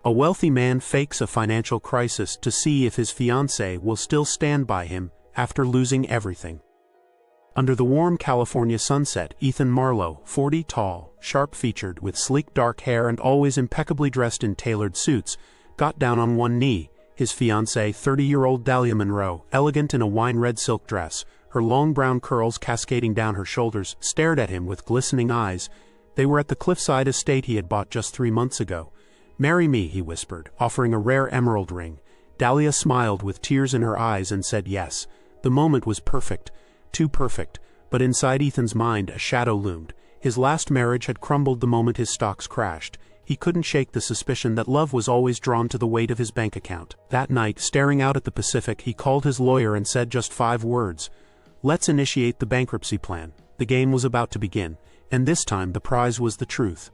A wealthy man fakes a financial crisis to see if his fiancée will still stand by him after losing everything. Under the warm California sunset, Ethan Marlowe, 40, tall, sharp-featured, with sleek dark hair and always impeccably dressed in tailored suits, got down on one knee. His fiancée, 30-year-old Dahlia Monroe, elegant in a wine-red silk dress, her long brown curls cascading down her shoulders, stared at him with glistening eyes. They were at the cliffside estate he had bought just 3 months ago. "Marry me," he whispered, offering a rare emerald ring. Dahlia smiled with tears in her eyes and said yes. The moment was perfect. Too perfect, but inside Ethan's mind a shadow loomed. His last marriage had crumbled the moment his stocks crashed. He couldn't shake the suspicion that love was always drawn to the weight of his bank account. That night, staring out at the Pacific, he called his lawyer and said just 5 words. "Let's initiate the bankruptcy plan." The game was about to begin, and this time the prize was the truth.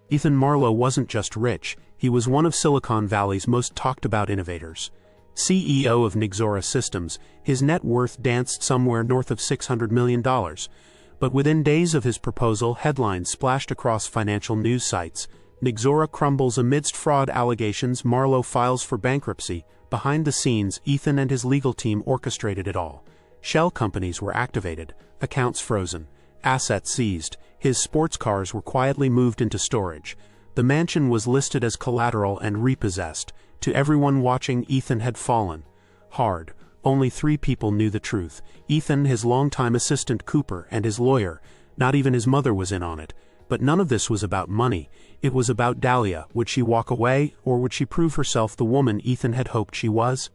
Ethan Marlowe wasn't just rich, he was one of Silicon Valley's most talked-about innovators. CEO of Nixora Systems, his net worth danced somewhere north of $600 million. But within days of his proposal, headlines splashed across financial news sites. Nixora crumbles amidst fraud allegations, Marlowe files for bankruptcy. Behind the scenes, Ethan and his legal team orchestrated it all. Shell companies were activated, accounts frozen, assets seized. His sports cars were quietly moved into storage. The mansion was listed as collateral and repossessed. To everyone watching, Ethan had fallen. Hard. Only 3 people knew the truth. Ethan, his longtime assistant Cooper, and his lawyer. Not even his mother was in on it. But none of this was about money. It was about Dahlia. Would she walk away, or would she prove herself the woman Ethan had hoped she was?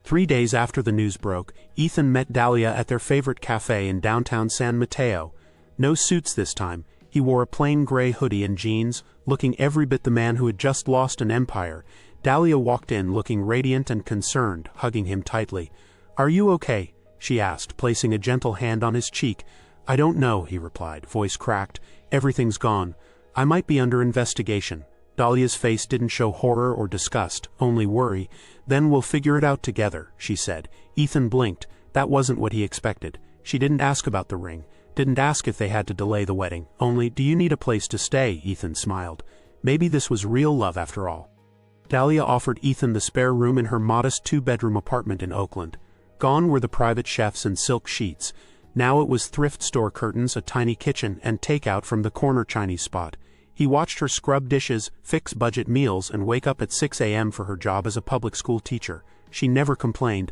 3 days after the news broke, Ethan met Dahlia at their favorite cafe in downtown San Mateo. No suits this time. He wore a plain gray hoodie and jeans, looking every bit the man who had just lost an empire. Dahlia walked in looking radiant and concerned, hugging him tightly. "Are you okay?" she asked, placing a gentle hand on his cheek. "I don't know," he replied, voice cracked. "Everything's gone. I might be under investigation." Dahlia's face didn't show horror or disgust, only worry. "Then we'll figure it out together," she said. Ethan blinked. That wasn't what he expected. She didn't ask about the ring. Didn't ask if they had to delay the wedding. Only, "Do you need a place to stay?" Ethan smiled. Maybe this was real love after all. Dahlia offered Ethan the spare room in her modest 2-bedroom apartment in Oakland. Gone were the private chefs and silk sheets. Now it was thrift store curtains, a tiny kitchen, and takeout from the corner Chinese spot. He watched her scrub dishes, fix budget meals, and wake up at 6 a.m. for her job as a public school teacher. She never complained.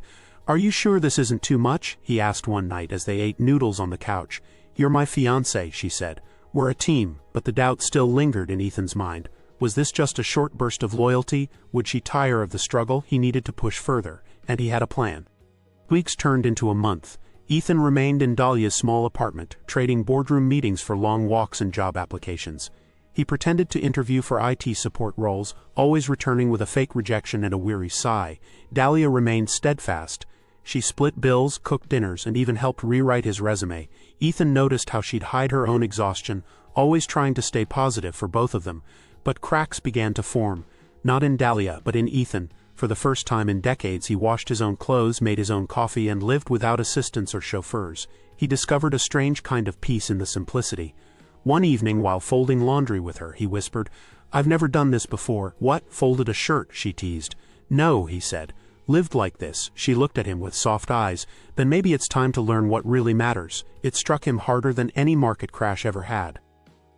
"Are you sure this isn't too much?" he asked one night as they ate noodles on the couch. "You're my fiancée," she said. "We're a team," but the doubt still lingered in Ethan's mind. Was this just a short burst of loyalty? Would she tire of the struggle? He needed to push further, and he had a plan. Weeks turned into a month. Ethan remained in Dahlia's small apartment, trading boardroom meetings for long walks and job applications. He pretended to interview for IT support roles, always returning with a fake rejection and a weary sigh. Dahlia remained steadfast. She split bills, cooked dinners, and even helped rewrite his resume. Ethan noticed how she'd hide her own exhaustion, always trying to stay positive for both of them. But cracks began to form. Not in Dahlia, but in Ethan. For the first time in decades, he washed his own clothes, made his own coffee, and lived without assistants or chauffeurs. He discovered a strange kind of peace in the simplicity. One evening, while folding laundry with her, he whispered, "I've never done this before." "What? Folded a shirt?" she teased. "No," he said. "Lived like this." She looked at him with soft eyes. "Then maybe it's time to learn what really matters." It struck him harder than any market crash ever had.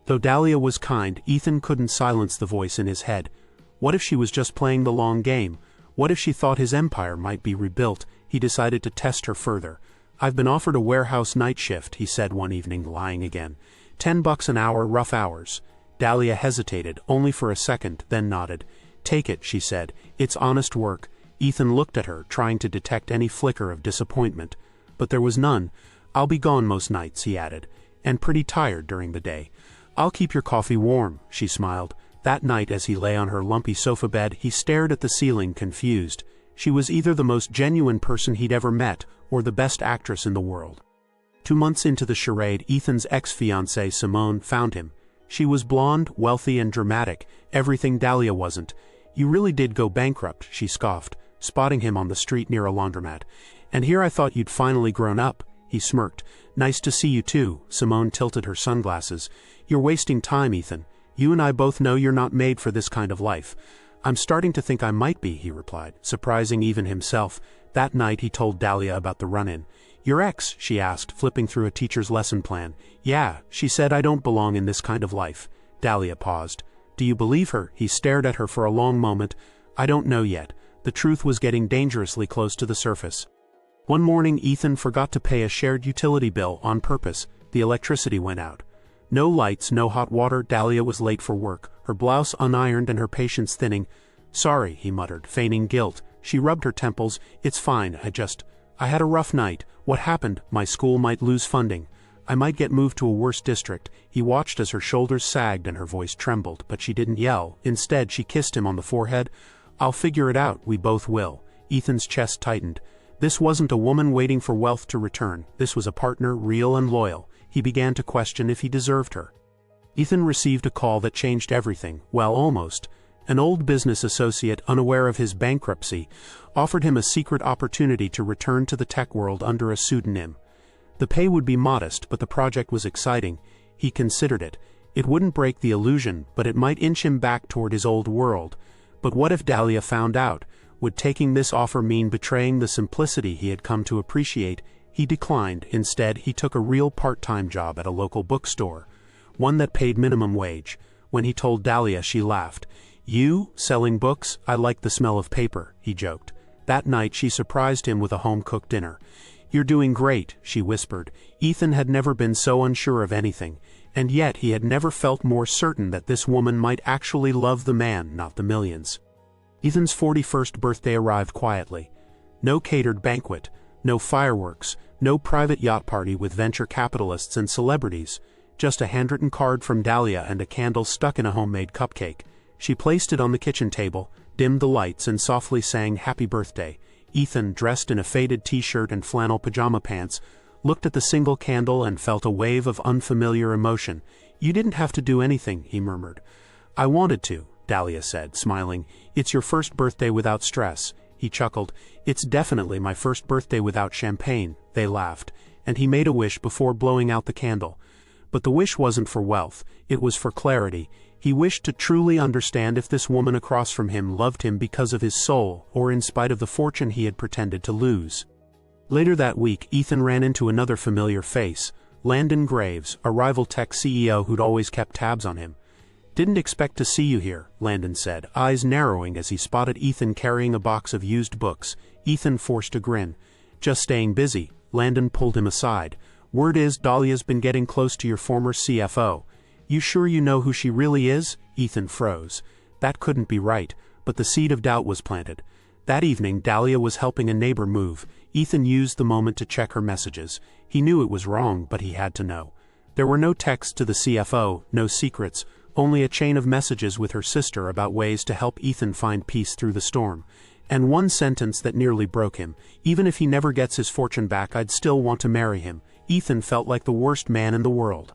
Though Dahlia was kind, Ethan couldn't silence the voice in his head. What if she was just playing the long game? What if she thought his empire might be rebuilt? He decided to test her further. "I've been offered a warehouse night shift," he said one evening, lying again. $10 an hour, rough hours." Dahlia hesitated, only for a second, then nodded. "Take it," she said. "It's honest work." Ethan looked at her, trying to detect any flicker of disappointment. But there was none. "I'll be gone most nights," he added, "and pretty tired during the day." "I'll keep your coffee warm," she smiled. That night, as he lay on her lumpy sofa bed, he stared at the ceiling, confused. She was either the most genuine person he'd ever met, or the best actress in the world. 2 months into the charade, Ethan's ex-fiancée Simone found him. She was blonde, wealthy, and dramatic, everything Dahlia wasn't. "You really did go bankrupt," she scoffed, spotting him on the street near a laundromat. "And here I thought you'd finally grown up." He smirked. "Nice to see you too." Simone tilted her sunglasses. "You're wasting time, Ethan. You and I both know you're not made for this kind of life." I'm starting to think I might be, he replied, surprising even himself. That night he told Dahlia about the run-in. Your ex? She asked, flipping through a teacher's lesson plan. Yeah, she said I don't belong in this kind of life. Dahlia paused. Do you believe her? He stared at her for a long moment. I don't know yet. The truth was getting dangerously close to the surface. One morning Ethan forgot to pay a shared utility bill on purpose. The electricity went out. No lights, no hot water. Dahlia was late for work, her blouse unironed and her patience thinning. Sorry, he muttered, feigning guilt. She rubbed her temples. It's fine, I had a rough night. What happened? My school might lose funding. I might get moved to a worse district. He watched as her shoulders sagged and her voice trembled, but she didn't yell. Instead, she kissed him on the forehead. I'll figure it out, we both will. Ethan's chest tightened. This wasn't a woman waiting for wealth to return. This was a partner, real and loyal. He began to question if he deserved her. Ethan received a call that changed everything. Well, almost. An old business associate, unaware of his bankruptcy, offered him a secret opportunity to return to the tech world under a pseudonym. The pay would be modest, but the project was exciting. He considered it. It wouldn't break the illusion, but it might inch him back toward his old world. But what if Dahlia found out? Would taking this offer mean betraying the simplicity he had come to appreciate? He declined. Instead, he took a real part-time job at a local bookstore, one that paid minimum wage. When he told Dahlia, she laughed. You, selling books? I like the smell of paper, he joked. That night she surprised him with a home-cooked dinner. You're doing great, she whispered. Ethan had never been so unsure of anything, and yet he had never felt more certain that this woman might actually love the man, not the millions. Ethan's 41st birthday arrived quietly. No catered banquet, no fireworks, no private yacht party with venture capitalists and celebrities, just a handwritten card from Dahlia and a candle stuck in a homemade cupcake. She placed it on the kitchen table, dimmed the lights, and softly sang Happy Birthday. Ethan, dressed in a faded t-shirt and flannel pajama pants, looked at the single candle and felt a wave of unfamiliar emotion. You didn't have to do anything, he murmured. I wanted to, Dahlia said, smiling. It's your first birthday without stress. He chuckled. It's definitely my first birthday without champagne. They laughed, and he made a wish before blowing out the candle. But the wish wasn't for wealth, it was for clarity. He wished to truly understand if this woman across from him loved him because of his soul, or in spite of the fortune he had pretended to lose. Later that week, Ethan ran into another familiar face, Landon Graves, a rival tech CEO who'd always kept tabs on him. Didn't expect to see you here, Landon said, eyes narrowing as he spotted Ethan carrying a box of used books. Ethan forced a grin. Just staying busy, Landon pulled him aside. Word is Dahlia's been getting close to your former CFO. You sure you know who she really is? Ethan froze. That couldn't be right, but the seed of doubt was planted. That evening, Dahlia was helping a neighbor move. Ethan used the moment to check her messages. He knew it was wrong, but he had to know. There were no texts to the CFO, no secrets, only a chain of messages with her sister about ways to help Ethan find peace through the storm. And one sentence that nearly broke him. Even if he never gets his fortune back, I'd still want to marry him. Ethan felt like the worst man in the world.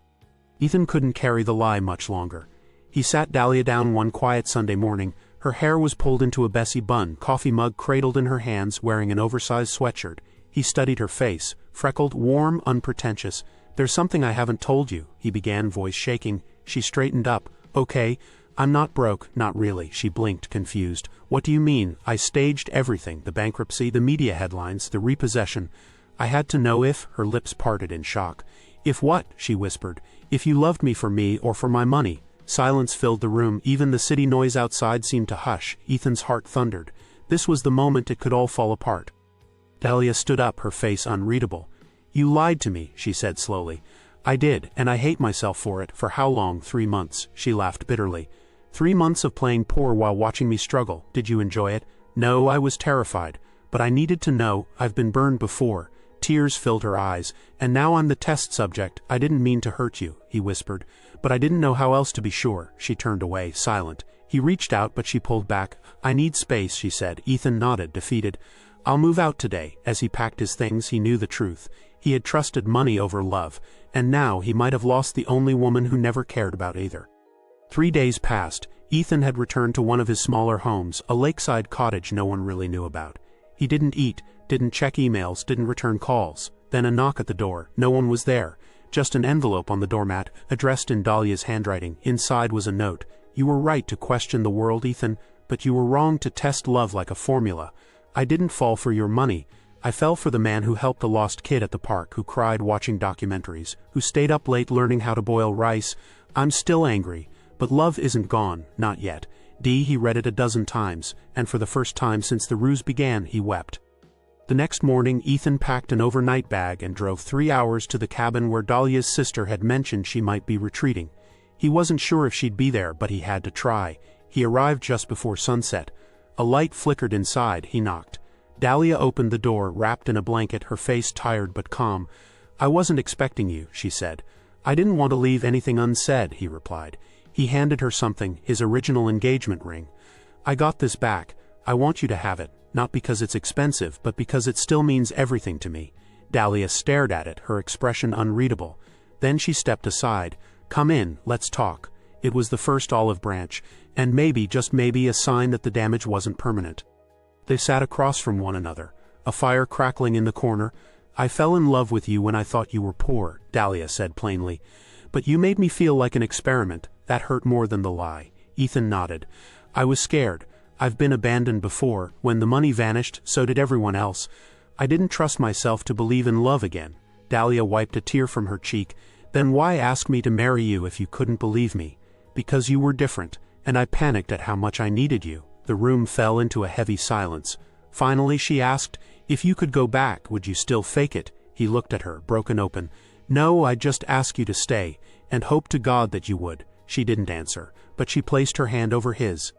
Ethan couldn't carry the lie much longer. He sat Dahlia down one quiet Sunday morning. Her hair was pulled into a Bessie bun, coffee mug cradled in her hands, wearing an oversized sweatshirt. He studied her face, freckled, warm, unpretentious. There's something I haven't told you, he began, voice shaking. She straightened up. Okay, I'm not broke, not really, she blinked, confused. What do you mean? I staged everything, the bankruptcy, the media headlines, the repossession. I had to know if, her lips parted in shock. If what? She whispered. If you loved me for me or for my money. Silence filled the room. Even the city noise outside seemed to hush. Ethan's heart thundered. This was the moment it could all fall apart. Dahlia stood up, her face unreadable. You lied to me, she said slowly. I did, and I hate myself for it. For how long? 3 months. She laughed bitterly. 3 months of playing poor while watching me struggle. Did you enjoy it? No, I was terrified. But I needed to know. I've been burned before. Tears filled her eyes. And now I'm the test subject. I didn't mean to hurt you, he whispered. But I didn't know how else to be sure. She turned away, silent. He reached out, but she pulled back. I need space, she said. Ethan nodded, defeated. I'll move out today. As he packed his things, he knew the truth. He had trusted money over love, and now he might have lost the only woman who never cared about either. 3 days passed. Ethan had returned to one of his smaller homes, a lakeside cottage no one really knew about. He didn't eat, didn't check emails, didn't return calls. Then a knock at the door. No one was there. Just an envelope on the doormat, addressed in Dahlia's handwriting. Inside was a note. You were right to question the world, Ethan, but you were wrong to test love like a formula. I didn't fall for your money. I fell for the man who helped a lost kid at the park, who cried watching documentaries, who stayed up late learning how to boil rice. I'm still angry, but love isn't gone, not yet. He read it a dozen times, and for the first time since the ruse began, he wept. The next morning, Ethan packed an overnight bag and drove 3 hours to the cabin where Dahlia's sister had mentioned she might be retreating. He wasn't sure if she'd be there, but he had to try. He arrived just before sunset. A light flickered inside. He knocked. Dahlia opened the door, wrapped in a blanket, her face tired but calm. I wasn't expecting you, she said. I didn't want to leave anything unsaid, he replied. He handed her something, his original engagement ring. I got this back. I want you to have it, not because it's expensive, but because it still means everything to me. Dahlia stared at it, her expression unreadable. Then she stepped aside. Come in, let's talk. It was the first olive branch, and maybe, just maybe, a sign that the damage wasn't permanent. They sat across from one another, a fire crackling in the corner. I fell in love with you when I thought you were poor, Dahlia said plainly. But you made me feel like an experiment. That hurt more than the lie. Ethan nodded. I was scared. I've been abandoned before. When the money vanished, so did everyone else. I didn't trust myself to believe in love again. Dahlia wiped a tear from her cheek. Then why ask me to marry you if you couldn't believe me? Because you were different, and I panicked at how much I needed you. The room fell into a heavy silence. Finally she asked, if you could go back, would you still fake it? He looked at her, broken open. No, I'd just ask you to stay, and hope to God that you would. She didn't answer, but she placed her hand over his.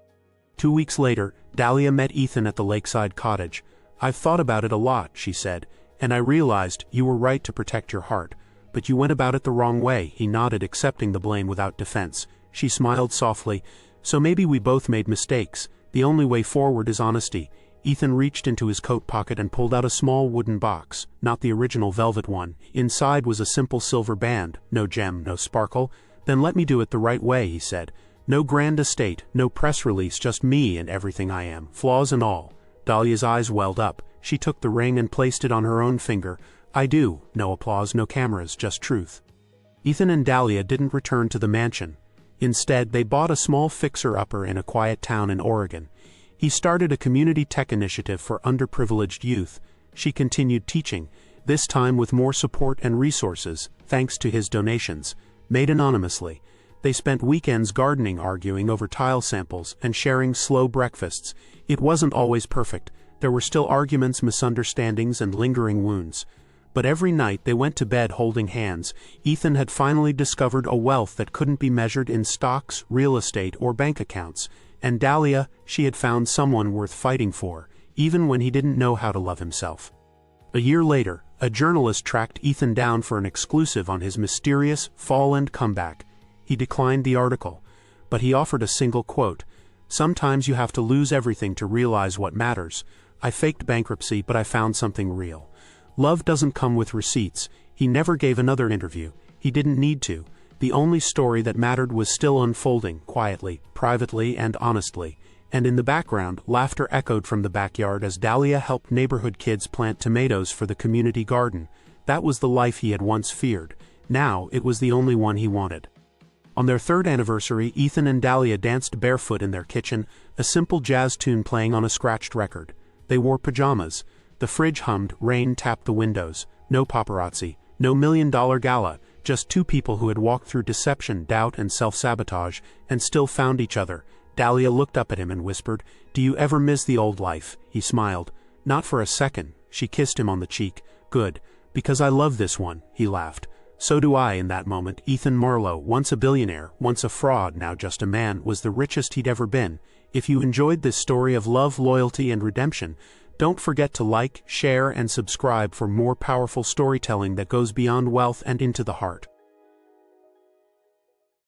2 weeks later, Dahlia met Ethan at the lakeside cottage. I've thought about it a lot, she said, and I realized you were right to protect your heart. But you went about it the wrong way. He nodded, accepting the blame without defense. She smiled softly. So maybe we both made mistakes. The only way forward is honesty. Ethan reached into his coat pocket and pulled out a small wooden box, not the original velvet one. Inside was a simple silver band, no gem, no sparkle. Then let me do it the right way, he said. No grand estate, no press release, just me and everything I am, flaws and all. Dahlia's eyes welled up. She took the ring and placed it on her own finger. I do. No applause, no cameras, just truth. Ethan and Dahlia didn't return to the mansion. Instead, they bought a small fixer-upper in a quiet town in Oregon. He started a community tech initiative for underprivileged youth. She continued teaching, this time with more support and resources, thanks to his donations, made anonymously. They spent weekends gardening, arguing over tile samples, and sharing slow breakfasts. It wasn't always perfect. There were still arguments, misunderstandings, and lingering wounds. But every night they went to bed holding hands. Ethan had finally discovered a wealth that couldn't be measured in stocks, real estate, or bank accounts. And Dahlia, she had found someone worth fighting for, even when he didn't know how to love himself. A year later, a journalist tracked Ethan down for an exclusive on his mysterious fall-end comeback. He declined the article, but he offered a single quote. Sometimes you have to lose everything to realize what matters. I faked bankruptcy, but I found something real. Love doesn't come with receipts. He never gave another interview. He didn't need to. The only story that mattered was still unfolding, quietly, privately, and honestly. And in the background, laughter echoed from the backyard as Dahlia helped neighborhood kids plant tomatoes for the community garden. That was the life he had once feared. Now, it was the only one he wanted. On their 3rd anniversary, Ethan and Dahlia danced barefoot in their kitchen, a simple jazz tune playing on a scratched record. They wore pajamas. The fridge hummed, rain tapped the windows. No paparazzi, no million-dollar gala, just two people who had walked through deception, doubt, and self-sabotage, and still found each other. Dahlia looked up at him and whispered, "Do you ever miss the old life?" He smiled. "Not for a second." She kissed him on the cheek. "Good, because I love this one," he laughed. So do I. In that moment, Ethan Marlowe, once a billionaire, once a fraud, now just a man, was the richest he'd ever been. If you enjoyed this story of love, loyalty, and redemption, don't forget to like, share, and subscribe for more powerful storytelling that goes beyond wealth and into the heart.